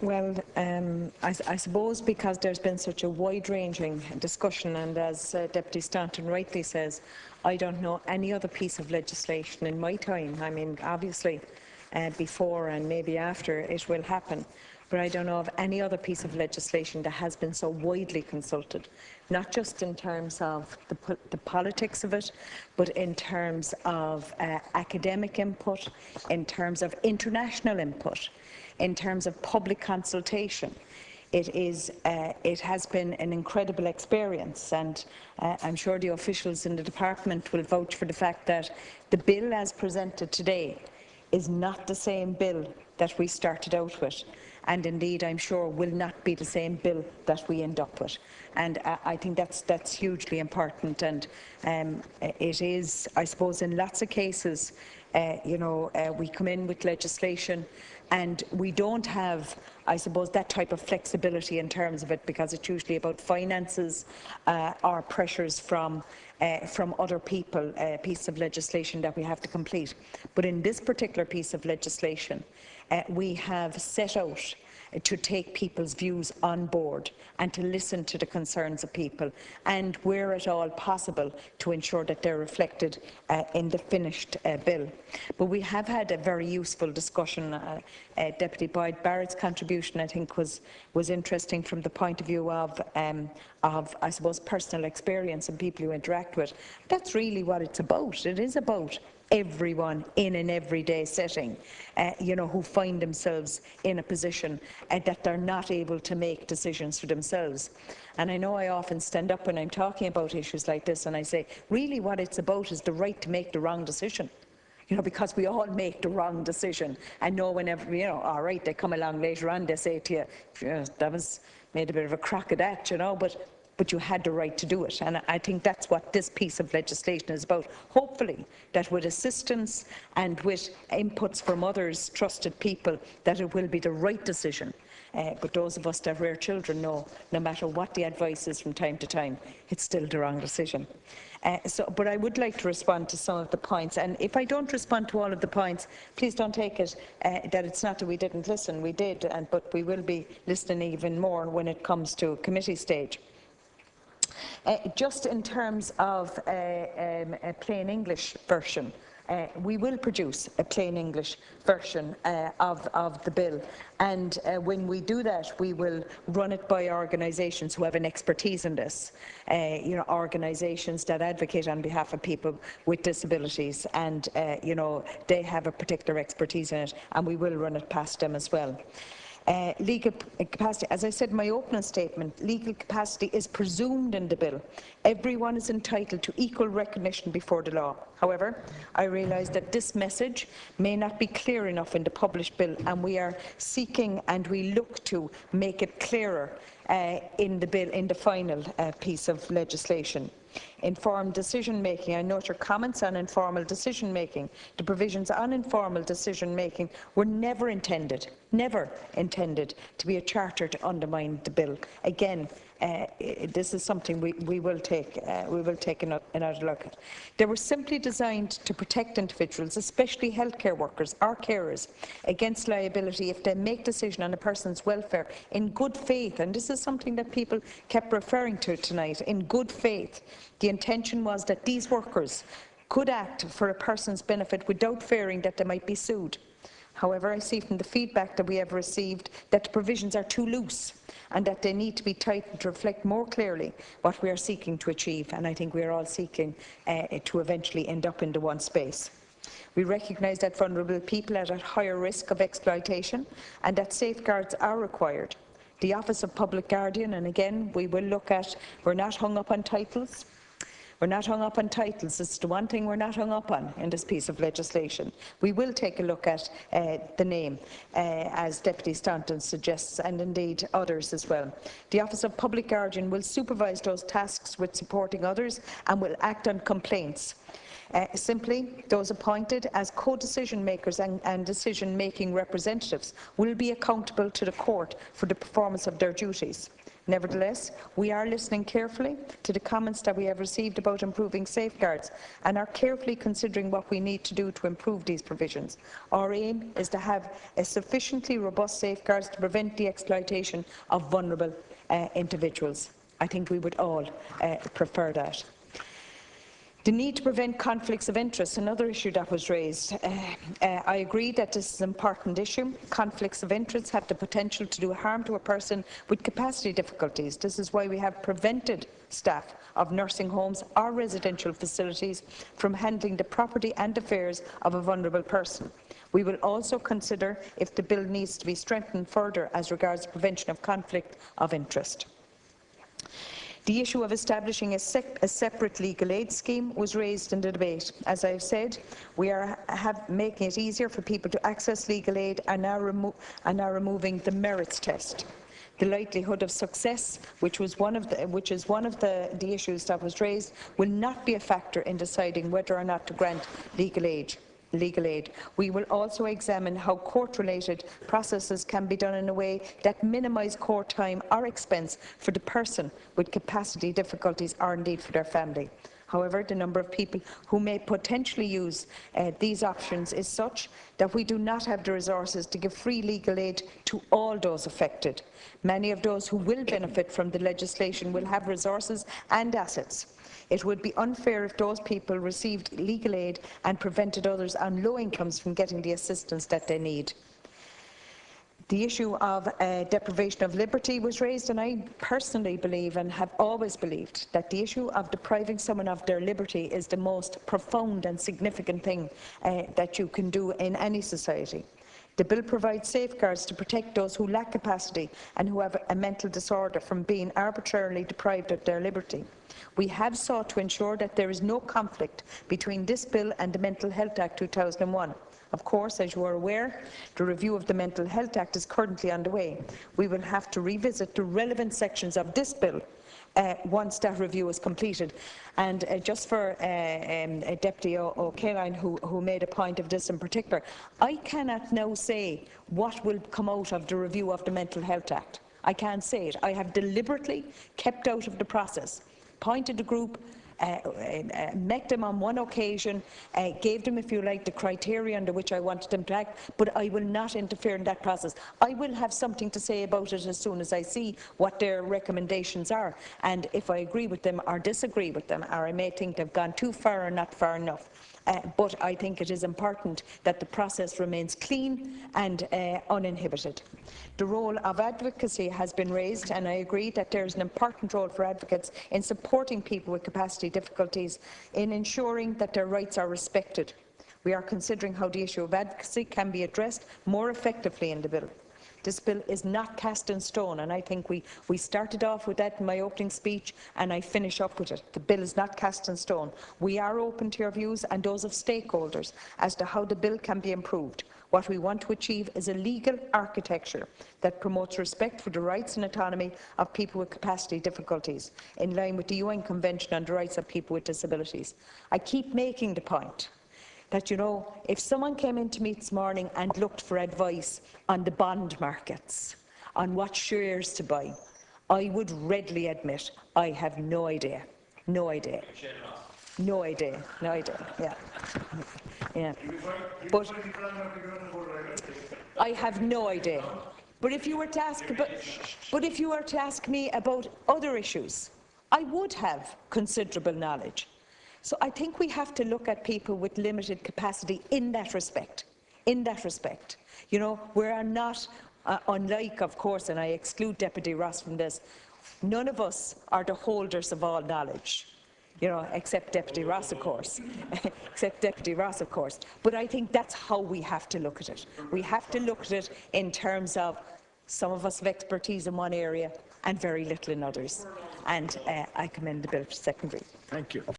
Well, I suppose because there's been such a wide-ranging discussion, and as Deputy Stanton rightly says, I don't know any other piece of legislation in my time. I mean, obviously, before and maybe after it will happen, but I don't know of any other piece of legislation that has been so widely consulted, not just in terms of the politics of it, but in terms of academic input, in terms of international input, in terms of public consultation. It has been an incredible experience, and I'm sure the officials in the department will vouch for the fact that the bill as presented today is not the same bill that we started out with, and indeed I'm sure will not be the same bill that we end up with. And I think that's hugely important, and it is, I suppose, in lots of cases, we come in with legislation and we don't have, I suppose, that type of flexibility in terms of it, because it's usually about finances or pressures from other people, a piece of legislation that we have to complete. But in this particular piece of legislation, we have set out to take people's views on board and to listen to the concerns of people, and where at all possible to ensure that they're reflected in the finished bill. But we have had a very useful discussion. Deputy Boyd Barrett's contribution, I think, was interesting from the point of view of I suppose, personal experience and people you interact with. That's really what it's about. It is about everyone in an everyday setting, who find themselves in a position that they're not able to make decisions for themselves. And I know I often stand up when I'm talking about issues like this and I say, really what it's about is the right to make the wrong decision. Because we all make the wrong decision, and know whenever, all right, they come along later on, they say to you, that was made a bit of a crack at that, but you had the right to do it. And I think that's what this piece of legislation is about. Hopefully, that with assistance and with inputs from others, trusted people, that it will be the right decision. But those of us that rear children know, no matter what the advice is from time to time, it's still the wrong decision. But I would like to respond to some of the points, and if I don't respond to all of the points, please don't take it that it's not that we didn't listen. We did, but we will be listening even more when it comes to committee stage. Just in terms of a plain English version, we will produce a plain English version of the bill, and when we do that, we will run it by organisations who have an expertise in this, organisations that advocate on behalf of people with disabilities, and they have a particular expertise in it, and we will run it past them as well. Legal capacity, as I said in my opening statement, legal capacity is presumed in the bill. Everyone is entitled to equal recognition before the law. However, I realise that this message may not be clear enough in the published bill, and we are seeking and we look to make it clearer in the bill, in the final piece of legislation. Informed decision-making. I note your comments on informal decision-making. The provisions on informal decision-making were never intended to be a charter to undermine the bill. Again, this is something we will take another look at. They were simply designed to protect individuals, especially healthcare workers or carers, against liability if they make decision on a person's welfare in good faith, and this is something that people kept referring to tonight, in good faith. The intention was that these workers could act for a person's benefit without fearing that they might be sued. However, I see from the feedback that we have received that the provisions are too loose and that they need to be tightened to reflect more clearly what we are seeking to achieve, and I think we are all seeking to eventually end up in the one space. We recognise that vulnerable people are at higher risk of exploitation and that safeguards are required. The Office of Public Guardian, and again we will look at, we're not hung up on titles. We're not hung up on titles. It's the one thing we're not hung up on in this piece of legislation. We will take a look at the name, as Deputy Stanton suggests, and indeed others as well. The Office of Public Guardian will supervise those tasks with supporting others and will act on complaints. Simply, those appointed as co-decision makers and decision-making representatives will be accountable to the court for the performance of their duties. Nevertheless, we are listening carefully to the comments that we have received about improving safeguards and are carefully considering what we need to do to improve these provisions. Our aim is to have a sufficiently robust safeguards to prevent the exploitation of vulnerable individuals. I think we would all prefer that. The need to prevent conflicts of interest, another issue that was raised. I agree that this is an important issue. Conflicts of interest have the potential to do harm to a person with capacity difficulties. This is why we have prevented staff of nursing homes or residential facilities from handling the property and affairs of a vulnerable person. We will also consider if the bill needs to be strengthened further as regards the prevention of conflict of interest. The issue of establishing a separate legal aid scheme was raised in the debate. As I have said, we are making it easier for people to access legal aid and are removing the merits test. The likelihood of success, which is one of the issues that was raised, will not be a factor in deciding whether or not to grant legal aid. We will also examine how court-related processes can be done in a way that minimise court time or expense for the person with capacity difficulties or indeed for their family. However, the number of people who may potentially use these options is such that we do not have the resources to give free legal aid to all those affected. Many of those who will benefit from the legislation will have resources and assets. It would be unfair if those people received legal aid and prevented others on low incomes from getting the assistance that they need. The issue of deprivation of liberty was raised, and I personally believe and have always believed that the issue of depriving someone of their liberty is the most profound and significant thing that you can do in any society. The bill provides safeguards to protect those who lack capacity and who have a mental disorder from being arbitrarily deprived of their liberty. We have sought to ensure that there is no conflict between this bill and the Mental Health Act 2001. Of course, as you are aware, the review of the Mental Health Act is currently underway. We will have to revisit the relevant sections of this bill once that review is completed. And just for Deputy O'Callaghan, who made a point of this in particular, I cannot now say what will come out of the review of the Mental Health Act. I can't say it. I have deliberately kept out of the process, appointed the group, met them on one occasion, gave them, if you like, the criteria under which I wanted them to act, but I will not interfere in that process. I will have something to say about it as soon as I see what their recommendations are, and if I agree with them or disagree with them, or I may think they've gone too far or not far enough. But I think it is important that the process remains clean and uninhibited. The role of advocacy has been raised, and I agree that there is an important role for advocates in supporting people with capacity difficulties in ensuring that their rights are respected. We are considering how the issue of advocacy can be addressed more effectively in the bill. This bill is not cast in stone, and I think we started off with that in my opening speech, and I finish up with it. The bill is not cast in stone. We are open to your views and those of stakeholders as to how the bill can be improved. What we want to achieve is a legal architecture that promotes respect for the rights and autonomy of people with capacity difficulties, in line with the UN Convention on the Rights of People with Disabilities. I keep making the point that, you know, if someone came into me this morning and looked for advice on the bond markets, on what shares to buy, I would readily admit I have no idea. No idea. No idea. No idea. Yeah. Yeah. But I have no idea. But if you were to ask me about other issues, I would have considerable knowledge. So I think we have to look at people with limited capacity in that respect. In that respect. You know, we are not, unlike, of course, and I exclude Deputy Ross from this, none of us are the holders of all knowledge. You know, except Deputy Ross, of course. Except Deputy Ross, of course. But I think that's how we have to look at it. We have to look at it in terms of some of us have expertise in one area and very little in others. And I commend the bill for second reading. Thank you.